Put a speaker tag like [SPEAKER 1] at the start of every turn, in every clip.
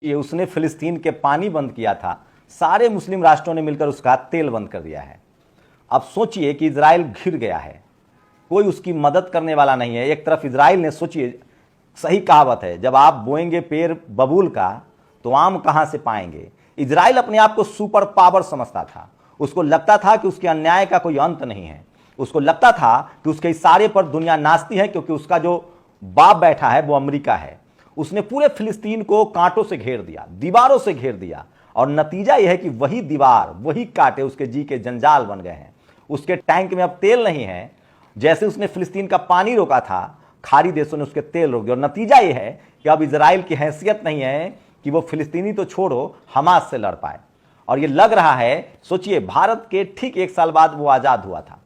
[SPEAKER 1] ये उसने फिलिस्तीन के पानी बंद किया था, सारे मुस्लिम राष्ट्रों ने मिलकर उसका तेल बंद कर दिया है। अब सोचिए कि इजराइल घिर गया है, कोई उसकी मदद करने वाला नहीं है। एक तरफ इजराइल ने, सोचिए, सही कहावत है, जब आप बोएंगे पेड़ बबूल का तो आम कहां से पाएंगे। इजराइल अपने आप को सुपर पावर समझता था। उसको लगता था कि उसके अन्याय का कोई अंत नहीं है। उसको लगता था कि उसके इशारे पर दुनिया नाचती है, क्योंकि उसका जो बाप बैठा है वो अमेरिका है। उसने पूरे फिलिस्तीन को कांटों से घेर दिया, दीवारों से घेर दिया, और नतीजा यह है कि वही दीवार, वही कांटे उसके जी के जंजाल बन गए हैं। उसके टैंक में अब तेल नहीं है। जैसे उसने फिलिस्तीन का पानी रोका था, खाड़ी देशों ने उसके तेल रोक दिया। और नतीजा यह है कि अब इजराइल की हैसियत नहीं है कि वो फिलिस्तीनी तो छोड़ो, हमास से लड़ पाए। और ये लग रहा है, सोचिए, भारत के ठीक 1 साल बाद वो आजाद हुआ था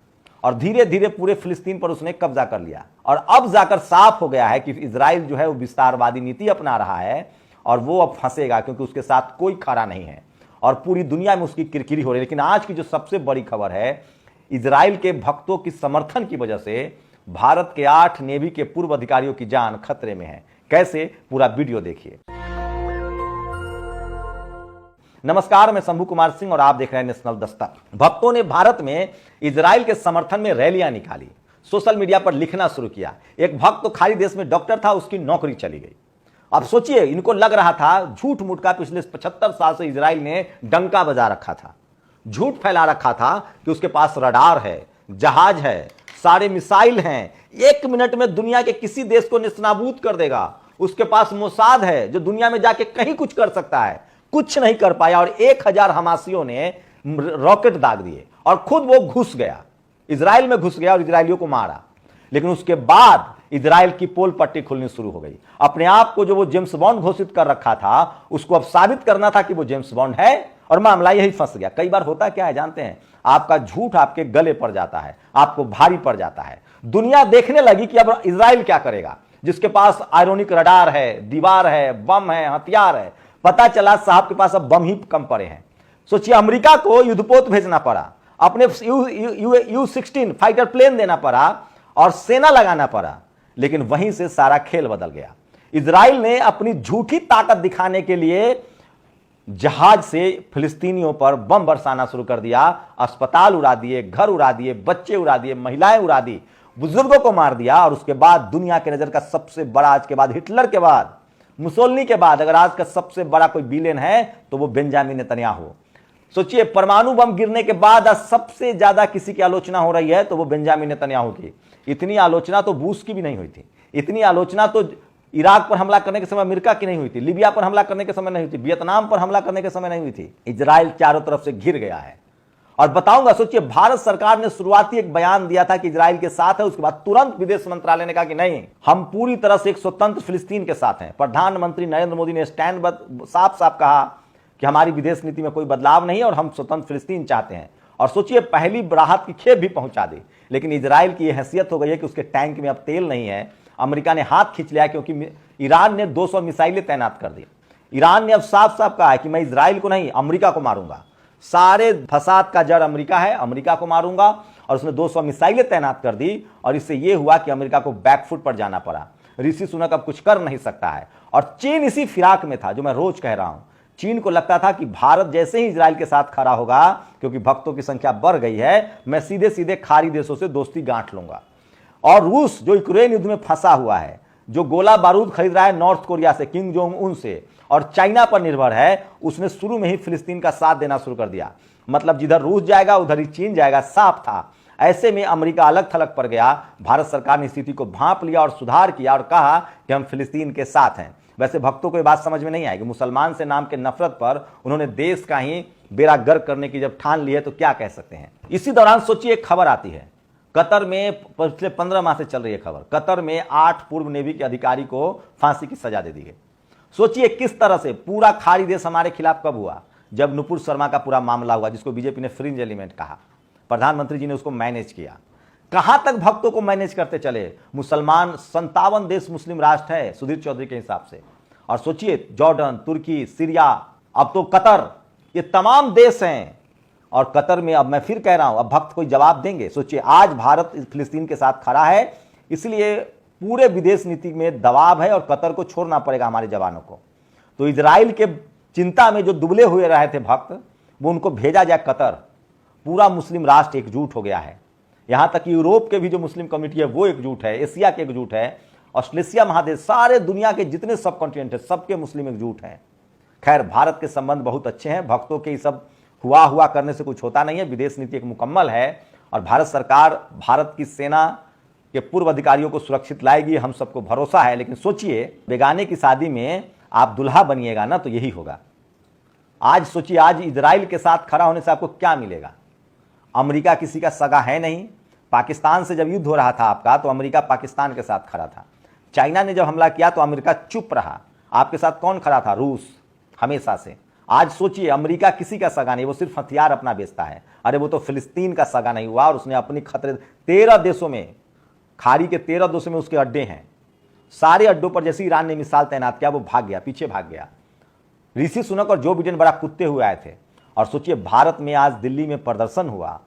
[SPEAKER 1] और धीरे धीरे पूरे फिलिस्तीन पर उसने कब्जा कर लिया। और अब जाकर साफ हो गया है कि इजराइल जो है वो विस्तारवादी नीति अपना रहा है और वो अब फंसेगा, क्योंकि उसके साथ कोई खड़ा नहीं है और पूरी दुनिया में उसकी किरकिरी हो रही है। लेकिन आज की जो सबसे बड़ी खबर है, इजराइल के भक्तों की समर्थन की वजह से भारत के 8 नेवी के पूर्व अधिकारियों की जान खतरे में है। कैसे, पूरा वीडियो देखिए। नमस्कार, मैं शंभू कुमार सिंह और आप देख रहे हैं नेशनल दस्तक। भक्तों ने भारत में इजराइल के समर्थन में रैलियां निकाली, सोशल मीडिया पर लिखना शुरू किया। एक भक्त तो खाड़ी देश में डॉक्टर था, उसकी नौकरी चली गई। अब सोचिए, इनको लग रहा था झूठ मूठ का पिछले 75 साल से इजराइल ने डंका बजा रखा था, झूठ फैला रखा था कि उसके पास रडार है, जहाज है, सारे मिसाइल हैं, 1 मिनट में दुनिया के किसी देश को नेस्तनाबूद कर देगा। उसके पास मोसाद है जो दुनिया में जाके कहीं कुछ कर सकता है। कुछ नहीं कर पाया और 1000 हमासियों ने रॉकेट दाग दिए और खुद वो घुस गया, इजराइल में घुस गया और इजरायलियों को मारा। लेकिन उसके बाद इजराइल की पोल पट्टी खुलनी शुरू हो गई। अपने आप को जो वो जेम्स बॉन्ड घोषित कर रखा था, उसको अब साबित करना था कि वो जेम्स बॉन्ड है, और मामला यही फंस गया। कई बार होता क्या है जानते हैं, आपका झूठ आपके गले पड़ जाता है, आपको भारी पड़ जाता है। दुनिया देखने लगी कि अब इजराइल क्या करेगा, जिसके पास आयरोनिक रडार है, दीवार है, बम है, हथियार है। पता चला साहब के पास अब बम ही कम पड़े हैं। सोचिए, अमेरिका को युद्धपोत भेजना पड़ा, अपने U-16 फाइटर प्लेन देना पड़ा और सेना लगाना पड़ा। लेकिन वहीं से सारा खेल बदल गया। इजराइल ने अपनी झूठी ताकत दिखाने के लिए जहाज से फिलिस्तीनियों पर बम बरसाना शुरू कर दिया। अस्पताल उड़ा दिए, घर उड़ा दिए, बच्चे उड़ा दिए, महिलाएं उड़ा दी, बुजुर्गों को मार दिया। और उसके बाद दुनिया के नजर का सबसे बड़ा, आज के बाद हिटलर के बाद, मुसोलिनी के बाद, अगर आज का सबसे बड़ा कोई विलेन है तो वो बेंजामिन नेतन्याहू। सोचिए, परमाणु बम गिरने के बाद आज सबसे ज्यादा किसी की आलोचना हो रही है तो वो बेंजामिन नेतन्याहू की। इतनी आलोचना तो बुश की भी नहीं हुई थी। इतनी आलोचना तो इराक पर हमला करने के समय अमेरिका की नहीं हुई थी, लिबिया पर हमला करने के समय नहीं हुई थी, वियतनाम पर हमला करने के समय नहीं हुई थी। इजराइल चारों तरफ से घिर गया है। और बताऊंगा, सोचिए, भारत सरकार ने शुरुआती एक बयान दिया था कि इजराइल के साथ है। उसके बाद तुरंत विदेश मंत्रालय ने कहा कि नहीं, हम पूरी तरह से एक स्वतंत्र फिलिस्तीन के साथ हैं। प्रधानमंत्री नरेंद्र मोदी ने स्टैंड साफ साफ कहा कि हमारी विदेश नीति में कोई बदलाव नहीं है और हम स्वतंत्र फिलिस्तीन चाहते हैं। और सोचिए, पहली राहत की खेप भी पहुंचा दी। लेकिन इजराइल की यह हैसियत हो गई है कि उसके टैंक में अब तेल नहीं है। अमेरिका ने हाथ खींच लिया, क्योंकि ईरान ने 200 मिसाइलें तैनात कर दी। ईरान ने अब साफ साफ कहा है कि मैं इजराइल को नहीं, अमेरिका को मारूंगा। सारे फसाद का जड़ अमेरिका है, अमेरिका को मारूंगा। और उसने 200 मिसाइलें तैनात कर दी और इससे यह हुआ कि अमेरिका को बैकफुट पर जाना पड़ा। ऋषि सुनक अब कुछ कर नहीं सकता है। और चीन इसी फिराक में था, जो मैं रोज कह रहा हूं। चीन को लगता था कि भारत जैसे ही इजराइल के साथ खड़ा होगा, क्योंकि भक्तों की संख्या बढ़ गई है, मैं सीधे सीधे खाड़ी देशों से दोस्ती गांठ लूंगा। और रूस, जो यूक्रेन युद्ध में फंसा हुआ है, जो गोला बारूद खरीद रहा है नॉर्थ कोरिया से, किम जोंग उन से, और चाइना पर निर्भर है, उसने शुरू में ही फिलिस्तीन का साथ देना शुरू कर दिया। मतलब जिधर रूस जाएगा उधर ही चीन जाएगा, साफ था। ऐसे में अमेरिका अलग थलग पड़ गया। भारत सरकार ने स्थिति को भांप लिया और सुधार किया और कहा कि हम फिलिस्तीन के साथ हैं। वैसे भक्तों को यह बात समझ में नहीं आएगी। मुसलमान से नाम के नफरत पर उन्होंने देश का ही बेड़ा गर्क करने की जब ठान ली है तो क्या कह सकते हैं। इसी दौरान सोचिए, एक खबर आती है कतर में, पिछले 15 माह से चल रही है खबर, कतर में 8 पूर्व नेवी के अधिकारी को फांसी की सजा दे दी गई। सोचिए किस तरह से पूरा खाड़ी देश हमारे खिलाफ कब हुआ, जब नुपुर शर्मा का पूरा मामला हुआ, जिसको बीजेपी ने फ्रिंज एलिमेंट कहा। प्रधानमंत्री जी ने उसको मैनेज किया। कहां तक भक्तों को मैनेज करते चले। मुसलमान 57 देश मुस्लिम राष्ट्र है सुधीर चौधरी के हिसाब से। और सोचिए, जॉर्डन, तुर्की, सीरिया, अब तो कतर, ये तमाम देश हैं। और कतर में, अब मैं फिर कह रहा हूं, अब भक्त कोई जवाब देंगे। सोचिए, आज भारत फिलिस्तीन के साथ खड़ा है, इसलिए पूरे विदेश नीति में दबाव है और कतर को छोड़ना पड़ेगा हमारे जवानों को। तो इजराइल के चिंता में जो दुबले हुए रहे थे भक्त, वो उनको भेजा जाए कतर। पूरा मुस्लिम राष्ट्र एकजुट हो गया है, यहां तक कि यूरोप के भी जो मुस्लिम कम्युनिटी है वो एकजुट है, एशिया के एकजुट है, ऑस्ट्रेलिया महादेश, सारे दुनिया के जितने सब कॉन्टिनेंट है सबके मुस्लिम एकजुट हैं। खैर, भारत के संबंध बहुत अच्छे हैं, भक्तों के सब हुआ करने से कुछ होता नहीं है, विदेश नीति एक मुकम्मल है और भारत सरकार भारत की सेना के पूर्व अधिकारियों को सुरक्षित लाएगी, हम सबको भरोसा है। लेकिन सोचिए, बेगाने की शादी में आप दुल्हा बनिएगा ना, तो यही होगा। आज सोचिए, आज इजराइल के साथ खड़ा होने से आपको क्या मिलेगा? अमेरिका किसी का सगा है नहीं। पाकिस्तान से जब युद्ध हो रहा था आपका, तो अमेरिका पाकिस्तान के साथ खड़ा था। चाइना ने जब हमला किया तो अमेरिका चुप रहा। आपके साथ कौन खड़ा था? रूस, हमेशा से। आज सोचिए, अमेरिका किसी का सगा नहीं, वो सिर्फ हथियार अपना बेचता है। अरे वो तो फिलिस्तीन का सगा नहीं हुआ और उसने अपनी खतरे 13 देशों में, खाड़ी के 13 देशों में उसके अड्डे हैं। सारे अड्डों पर जैसे ईरान ने मिसाइल तैनात किया, वो भाग गया, पीछे भाग गया। ऋषि सुनक और जो बिडेन बड़ा कुत्ते हुए आए थे। और सोचिए, भारत में आज दिल्ली में प्रदर्शन हुआ,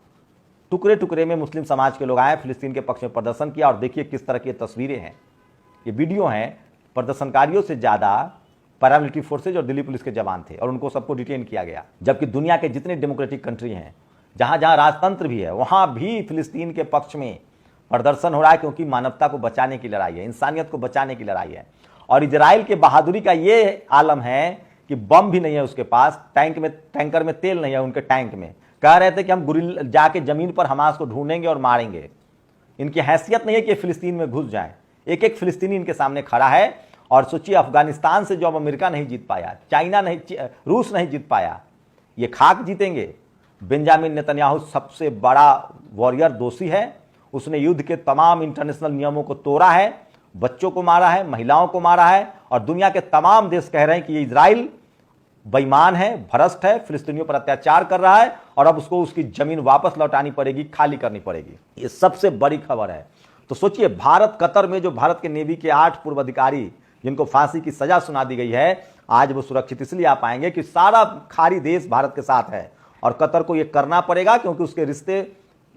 [SPEAKER 1] टुकड़े टुकड़े में मुस्लिम समाज के लोग आए, फिलिस्तीन के पक्ष में प्रदर्शन किया। और देखिए किस तरह की तस्वीरें हैं, ये वीडियो हैं। प्रदर्शनकारियों से ज़्यादा पैरामिलिट्री फोर्सेज और दिल्ली पुलिस के जवान थे और उनको सबको डिटेन किया गया। जबकि दुनिया के जितने डेमोक्रेटिक कंट्री हैं, जहाँ जहाँ राजतंत्र भी है, वहाँ भी फिलिस्तीन के पक्ष में प्रदर्शन हो रहा है, क्योंकि मानवता को बचाने की लड़ाई है, इंसानियत को बचाने की लड़ाई है। और इजराइल के बहादुरी का ये आलम है कि बम भी नहीं है उसके पास, टैंकर में तेल नहीं है उनके टैंक में। कह रहे थे कि हम गुरिल्ला जाके जमीन पर हमास को ढूंढेंगे और मारेंगे। इनकी हैसियत नहीं है कि फिलिस्तीन में घुस जाएं। एक एक फिलिस्तीनी इनके सामने खड़ा है। और सोचिए, अफगानिस्तान से जो अब अमेरिका नहीं जीत पाया, चाइना नहीं, रूस नहीं जीत पाया, ये खाक जीतेंगे। बेंजामिन नेतन्याहू सबसे बड़ा वॉरियर दोषी है। उसने युद्ध के तमाम इंटरनेशनल नियमों को तोड़ा है, बच्चों को मारा है, महिलाओं को मारा है। और दुनिया के तमाम देश कह रहे हैं कि ये इजराइल बेईमान है, भ्रष्ट है, फिलिस्तीनियों पर अत्याचार कर रहा है और अब उसको उसकी जमीन वापस लौटानी पड़ेगी, खाली करनी पड़ेगी। ये सबसे बड़ी खबर है। तो सोचिए, भारत कतर में जो भारत के नेवी के 8 पूर्व अधिकारी जिनको फांसी की सजा सुना दी गई है, आज वो सुरक्षित इसलिए आ पाएंगे कि सारा खाड़ी देश भारत के साथ है। और कतर को ये करना पड़ेगा, क्योंकि उसके रिश्ते,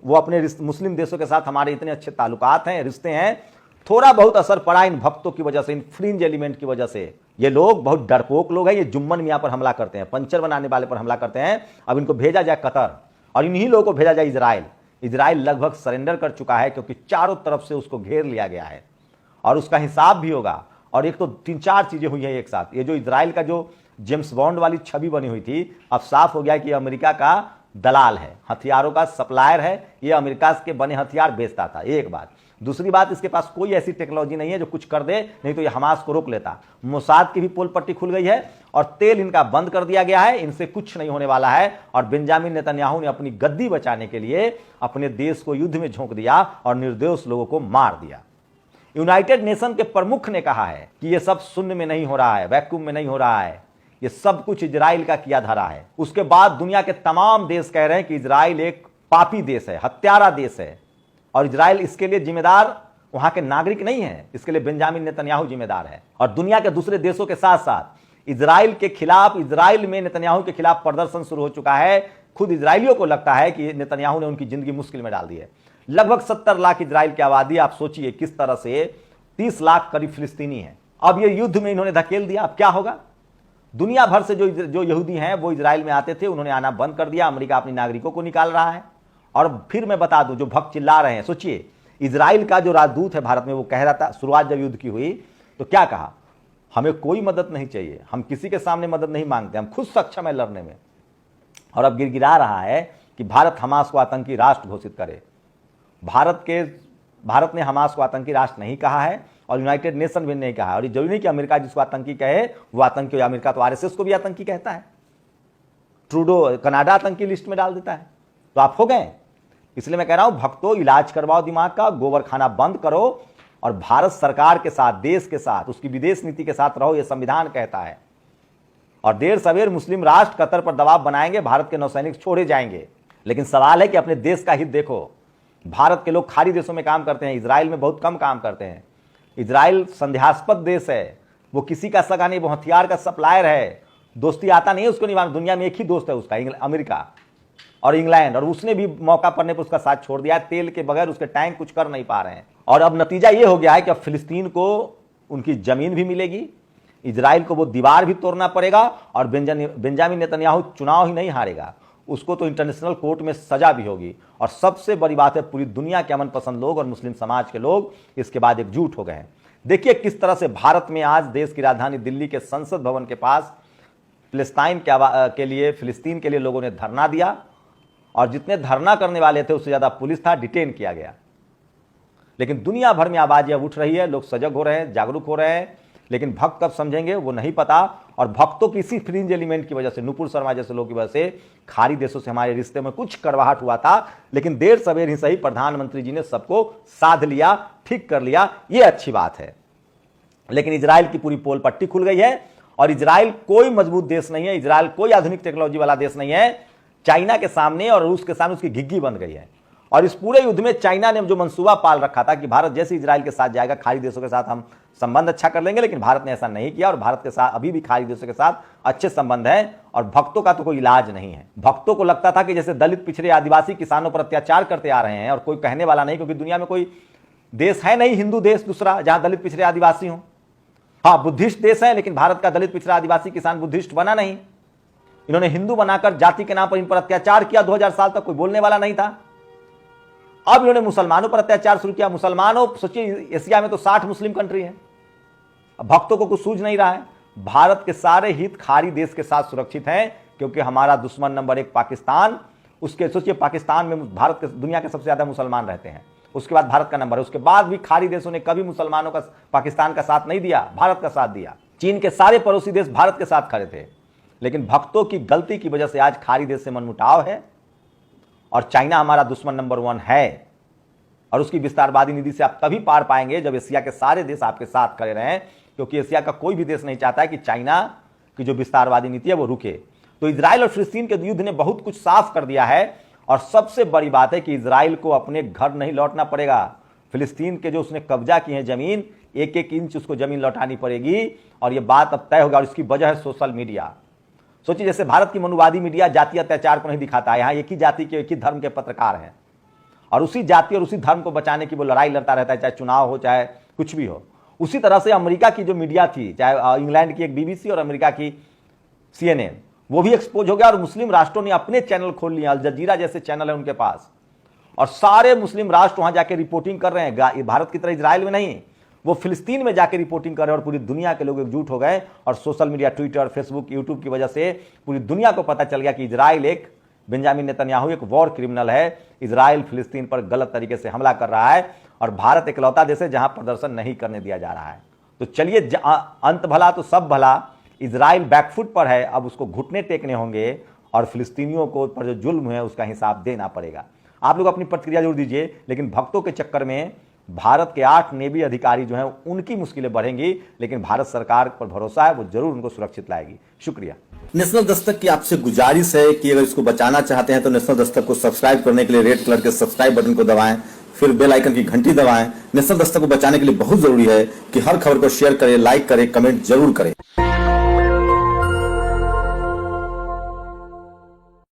[SPEAKER 1] वो अपने मुस्लिम देशों के साथ हमारे इतने अच्छे ताल्लुकात हैं, रिश्ते हैं। थोड़ा बहुत असर पड़ा इन भक्तों की वजह से, इन फ्रिंज एलिमेंट की वजह से। ये लोग बहुत डरपोक लोग हैं, ये जुम्मन मियाँ पर हमला करते हैं, पंचर बनाने वाले पर हमला करते हैं। अब इनको भेजा जाए कतर और इन्हीं लोगों को भेजा जाए इजराइल। इजराइल लगभग सरेंडर कर चुका है, क्योंकि चारों तरफ से उसको घेर लिया गया है और उसका हिसाब भी होगा। और एक तो 3-4 चीजें हुई हैं एक साथ। ये जो इजराइल का जो जेम्स बॉन्ड वाली छवि बनी हुई थी, अब साफ हो गया कि अमेरिका का दलाल है, हथियारों का सप्लायर है। ये अमेरिका के बने हथियार बेचता था, एक बात। दूसरी बात, इसके पास कोई ऐसी टेक्नोलॉजी नहीं है जो कुछ कर दे, नहीं तो ये हमास को रोक लेता। मोसाद की भी पोल पट्टी खुल गई है और तेल इनका बंद कर दिया गया है, इनसे कुछ नहीं होने वाला है। और बेंजामिन नेतन्याहू ने अपनी गद्दी बचाने के लिए अपने देश को युद्ध में झोंक दिया और निर्दोष लोगों को मार दिया। यूनाइटेड नेशन के प्रमुख ने कहा है कि यह सब शून्य में नहीं हो रहा है, वैक्यूम में नहीं हो रहा है, ये सब कुछ इजराइल का किया धरा है। उसके बाद दुनिया के तमाम देश कह रहे हैं कि इजराइल एक पापी देश है, हत्यारा देश है और इजराइल इसके लिए जिम्मेदार वहां के नागरिक नहीं है, इसके लिए बेंजामिन नेतन्याहू जिम्मेदार है। और दुनिया के दूसरे देशों के साथ साथ इजराइल के खिलाफ, इजराइल में नेतन्याहू के खिलाफ प्रदर्शन शुरू हो चुका है। खुद इजरायलियों को लगता है कि नेतन्याहू ने उनकी जिंदगी मुश्किल में डाल दी है। लगभग 70 लाख इजराइल की आबादी, आप सोचिए किस तरह से 30 लाख करीब फिलिस्तीनी है। अब ये युद्ध में इन्होंने धकेल दिया, अब क्या होगा? दुनिया भर से जो यहूदी हैं वो इजराइल में आते थे, उन्होंने आना बंद कर दिया। अमेरिका अपने नागरिकों को निकाल रहा है। और फिर मैं बता दूं, जो भक्त चिल्ला रहे हैं, सोचिए, इजराइल का जो राजदूत है भारत में, वो कह रहा था शुरुआत जब युद्ध की हुई तो क्या कहा, हमें कोई मदद नहीं चाहिए, हम किसी के सामने मदद नहीं मांगते, हम खुद सक्षम है लड़ने में। और अब गिड़गिड़ा रहा है कि भारत हमास को आतंकी राष्ट्र घोषित करे। भारत ने हमास को आतंकी राष्ट्र नहीं कहा है और यूनाइटेड नेशन भी नहीं कहा। और ये जरूरी नहीं कि अमेरिका जिसको आतंकी कहे वो आतंकी हो। अमेरिका तो आरएसएस को भी आतंकी कहता है, ट्रूडो कनाडा आतंकी लिस्ट में डाल देता है। तो आप हो गए। इसलिए मैं कह रहा हूं, भक्तों, इलाज करवाओ दिमाग का, गोबर खाना बंद करो और भारत सरकार के साथ, देश के साथ, उसकी विदेश नीति के साथ रहो, यह संविधान कहता है। और देर सवेर मुस्लिम राष्ट्र कतर पर दबाव बनाएंगे, भारत के नौसैनिक छोड़े जाएंगे। लेकिन सवाल है कि अपने देश का हित देखो। भारत के लोग खाड़ी देशों में काम करते हैं, इजराइल में बहुत कम काम करते हैं। इजराइल संदेहास्पद देश है, वो किसी का सगा नहीं, वो हथियार का सप्लायर है। दोस्ती आता नहीं है उसको निभाना। दुनिया में एक ही दोस्त है उसका, अमेरिका और इंग्लैंड, और उसने भी मौका पड़ने पर उसका साथ छोड़ दिया है। तेल के बगैर उसके टैंक कुछ कर नहीं पा रहे हैं। और अब नतीजा ये हो गया है कि अब फिलिस्तीन को उनकी जमीन भी मिलेगी, इजराइल को वो दीवार भी तोड़ना पड़ेगा और बेंजामिन नेतन्याहू चुनाव ही नहीं हारेगा, उसको तो इंटरनेशनल कोर्ट में सजा भी होगी। और सबसे बड़ी बात है, पूरी दुनिया के अमन पसंद लोग और मुस्लिम समाज के लोग इसके बाद एकजुट हो गए हैं। देखिए किस तरह से भारत में आज देश की राजधानी दिल्ली के संसद भवन के पास फिलिस्तीन के लिए लोगों ने धरना दिया और जितने धरना करने वाले थे उससे ज्यादा पुलिस था, डिटेन किया गया। लेकिन दुनिया भर में आवाजें उठ रही है, लोग सजग हो रहे हैं, जागरूक हो रहे हैं, लेकिन भक्त कब समझेंगे वो नहीं पता। और भक्तों की इसी फ्रिंज एलिमेंट की वजह से, नुपुर शर्मा जैसे लोगों की वजह से खाड़ी देशों से हमारे रिश्ते में कुछ कड़वाहट हुआ था, लेकिन देर सवेर ही सही प्रधानमंत्री जी ने सबको साध लिया, ठीक कर लिया, ये अच्छी बात है। लेकिन इजराइल की पूरी पोल पट्टी खुल गई है और इजराइल कोई मजबूत देश नहीं है, इजराइल कोई आधुनिक टेक्नोलॉजी वाला देश नहीं है। चाइना के सामने और रूस के सामने उसकी घिग्गी बन गई है। और इस पूरे युद्ध में चाइना ने जो मंसूबा पाल रखा था कि भारत जैसे इजराइल के साथ जाएगा, खाड़ी देशों के साथ हम संबंध अच्छा कर लेंगे, लेकिन भारत ने ऐसा नहीं किया और भारत के साथ अभी भी खाड़ी देशों के साथ अच्छे संबंध हैं और भक्तों का तो कोई इलाज नहीं है। भक्तों को लगता था कि जैसे दलित, पिछड़े, आदिवासी किसानों पर अत्याचार करते आ रहे हैं और कोई कहने वाला नहीं, क्योंकि दुनिया में कोई देश है नहीं हिंदू देश दूसरा जहां दलित, पिछड़े, आदिवासी हो। हाँ, बुद्धिस्ट देश है, लेकिन भारत का दलित, पिछड़ा, आदिवासी किसान बुद्धिस्ट बना नहीं। इन्होंने हिंदू बनाकर जाति के नाम पर इन पर अत्याचार किया, 2000 साल तक कोई बोलने वाला नहीं था। अब इन्होंने मुसलमानों पर अत्याचार शुरू किया। मुसलमानों, सोचिए एशिया में तो 60 मुस्लिम कंट्री है, अब भक्तों को कुछ सूझ नहीं रहा है। भारत के सारे हित खाड़ी देश के साथ सुरक्षित हैं, क्योंकि हमारा दुश्मन नंबर 1 पाकिस्तान, उसके सोचिए पाकिस्तान में भारत के दुनिया के सबसे ज्यादा मुसलमान रहते हैं, उसके बाद भारत का नंबर है। उसके बाद भी खाड़ी देशों ने कभी मुसलमानों का, पाकिस्तान का साथ नहीं दिया, भारत का साथ दिया। चीन के सारे पड़ोसी देश भारत के साथ खड़े थे, लेकिन भक्तों की गलती की वजह से आज खाड़ी देश से मनमुटाव है और चाइना हमारा दुश्मन नंबर 1 है। और उसकी विस्तारवादी नीति से आप तभी पार पाएंगे जब एशिया के सारे देश आपके साथ खड़े रहें, क्योंकि एशिया का कोई भी देश नहीं चाहता है कि चाइना की जो विस्तारवादी नीति है वो रुके। तो इजराइल और फिलिस्तीन के युद्ध ने बहुत कुछ साफ कर दिया है और सबसे बड़ी बात है कि इजराइल को अपने घर नहीं लौटना पड़ेगा। फिलिस्तीन के जो उसने कब्जा की है जमीन, 1-1 इंच उसको जमीन लौटानी पड़ेगी और यह बात अब तय होगा। और इसकी वजह है सोशल मीडिया। सोचिए, जैसे भारत की मनुवादी मीडिया जातीय अत्याचार को नहीं दिखाता है, यहाँ एक ही जाति के, एक ही धर्म के पत्रकार हैं और उसी जाति और उसी धर्म को बचाने की वो लड़ाई लड़ता रहता है, चाहे चुनाव हो चाहे कुछ भी हो। उसी तरह से अमेरिका की जो मीडिया थी, चाहे इंग्लैंड की एक बीबीसी और अमेरिका की CNN, वो भी एक्सपोज हो गया और मुस्लिम राष्ट्रों ने अपने चैनल खोल लिए। अल जजीरा जैसे चैनल है उनके पास और सारे मुस्लिम राष्ट्र वहां जाके रिपोर्टिंग कर रहे हैं। भारत की तरह इजराइल में नहीं, वो फिलिस्तीन में जाके रिपोर्टिंग कर रहे हैं और पूरी दुनिया के लोग एकजुट हो गए। और social media, Twitter, Facebook, YouTube की वजह से पूरी दुनिया को पता चल गया कि इजराइल एक, बेंजामिन नेतन्याहू एक वॉर क्रिमिनल है। इजराइल फिलिस्तीन पर गलत तरीके से हमला कर रहा है और भारत इकलौता देश है जहां प्रदर्शन नहीं करने दिया जा रहा है। तो चलिए, अंत भला तो सब भला। इजराइल बैकफुट पर है, अब उसको घुटने टेकने होंगे और फिलिस्तीनियों को पर जो जुल्म है उसका हिसाब देना पड़ेगा। आप लोग अपनी प्रतिक्रिया जरूर दीजिए, लेकिन भक्तों के चक्कर में भारत के 8 नेवी अधिकारी जो हैं उनकी मुश्किलें बढ़ेंगी, लेकिन भारत सरकार पर भरोसा है, वो जरूर उनको सुरक्षित लाएगी। शुक्रिया।
[SPEAKER 2] नेशनल दस्तक की आपसे गुजारिश है कि अगर इसको बचाना चाहते हैं तो नेशनल दस्तक को सब्सक्राइब करने के लिए रेड कलर के सब्सक्राइब बटन को दबाएं, फिर बेल आइकन की घंटी दबाएं। नेशनल दस्तक को बचाने के लिए बहुत जरूरी है कि हर खबर को शेयर करें, लाइक करें, कमेंट जरूर करें।